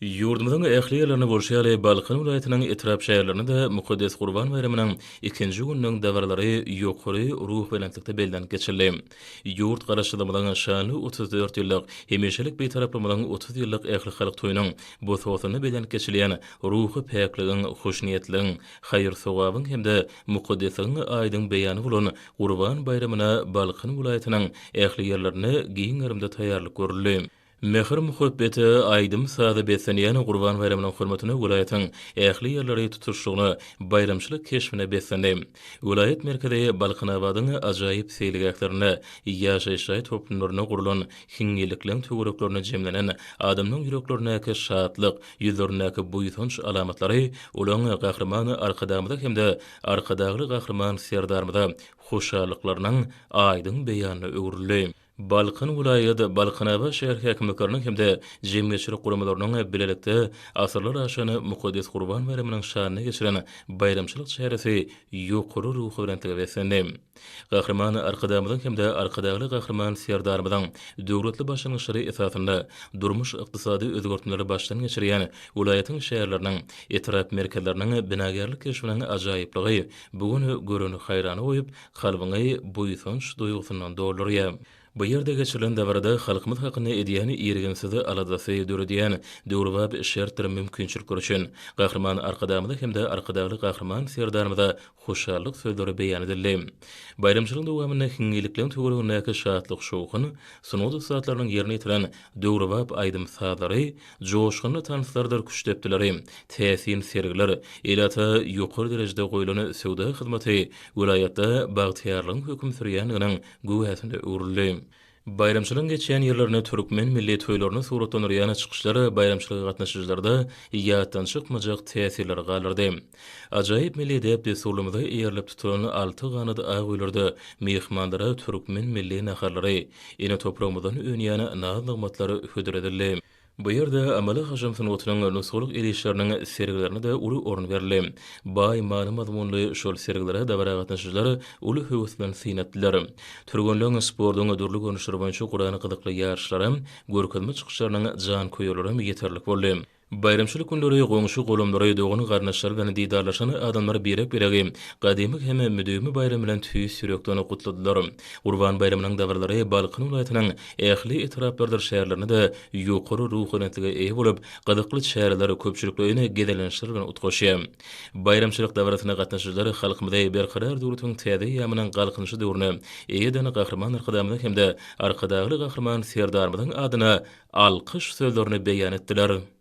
Yurdumuzun ähli ýerlerine bolşaýaly Balkan vilayatynyň etrap şäherlerinde de Mukaddes Gurban bayraminyň ikinji gününiň dawarlary ýokary ruh bilenlikde belden geçirildi. Ýurt garaşdyrmadan şanly 34 ýyllyk hemişelik beýtaraplygyň 30 ýyllyk ähli halyk toýunyň bu sowatyny belden geçirilýän ruhy päkligiň, hoşniýetligiň, haýır-sowabyň hemde mukaddesiň aýdyň beýany bolan Gurban bayramyna Balkan vilayatynyň ähli ýerlerine giň ýerinde taýýarlyk görüldi. Mehr muhabbeti aýdym sady besenýän Gurban bayramynyň hurmatyna welaýatyň ähli ýerleri tutuşygyny bayramçylyk keşfine besendi. Welaýat merkezi Balkanabadyň ajaýyp seýligäklerini ýaşaýşy toplumlaryna gurulan hiňňelikliň töwereklerini jemlenen adamyň ýüreklerindäki şatlyk, ýüzlerindäki buýsunç alamatlary olaň gahrymany arkadamyda hemde arkadagy gahrman serdarmyda hoşallyklarynyň aýdyň beýanyny öwrüldi. Balkan vilayaty Balkanaba şäher häkimlikleriniň hemde jemgyýetçilik guramalarynyň bilelikde asyrlar aşany Mukaddes Gurban bayramynyň şanyna geçiren bayramçylyk çäresi ýokary ruhy bilen besendi. Gahrman arkadamydan hemde arkadagy gahrman serdarmydan döwletli başlanýyşlary esasynda durmuş ykdysady özgertmeleri başdan geçirýän vilayatyň şäherleriniň etrap merkezleriniň binagerlik keşfiniň ajaýyplygy bugün görüni haýrany goýup kalbyňy buýsunç duýgusyndan doldurýar. Bu ýerde geçirilen dawarda halkymyz hakyny edýäni ýergensizi aladasy döredýän döwrubab şertler mümkinçilik üçün gahrman arkadamyda hemde arkadagy gahrman serdarmyda hoşallyk sözleri beýan edildi. Bayramçylyk dowamyny hiňňelikliň töweregindäki şatlyk şowkun, sunudy saatlarynyň ýerini ýetiren döwrubab aýdym sadary, joşgyny tanyslardyr küçtepdileri, täsin sergiler, elata ýokary derejede goýulan sowda hyzmaty vilayatda bagtyarlyň hökm sürýänliginiň güwäsinde öwrüldi. Bayramçylygyň geçýän ýerlerine türkmen milli toýlaryny suratlanýan çykyşlary bayramçylyga gatnaşyjylarda ýatdan çykmajak täsirler galyrdy. Ajaýyp milli dep desurlymyzy ýerlep tutulan 6 ganady aýgylyrdy mehmandlara türkmen milli naharlary, ene toprağymyzdan öňýän nazmymatlary hödür edildi. Bu ýerde amaly haşam sunuwatynyň nusulyk elişleriniň sergilerine de uly orun berildi. Baý many mazmunly şol sergilere dawara gatnaşyjylar uly höwes bilen synatdylar. Türgenliň spordyň ödürli görnüşleri boýunça Gurany gyzykly ýarşlary, görkezme çykyşlarynyň jan koýulary ýeterlik boldy. Bayramçylyk günleri goňşy golamlary dogany garnaşlar bilen didarlaşan adamlar berek-beregi gadymy hem müdümi bayram bilen tüý sürekden gutladylar. Gurban bayramynyň dawarlary Balkan vilayatynyň ähli etraplardyr şäherlerine de ýokary ruhanyetlige eýe bolup, gyzykly şäherler köpçüliklerini gedelenşler bilen utgaşýar. Bayramçylyk dawaratyna gatnaşyjylar halkymyzda berqarar döwletiň täze ýamynyň galkynşy döwrüne eýeden gahrman arkadamyny hemde arkadagy gahrman serdarmynyň adyna alkyş sözlerini beýan etdiler.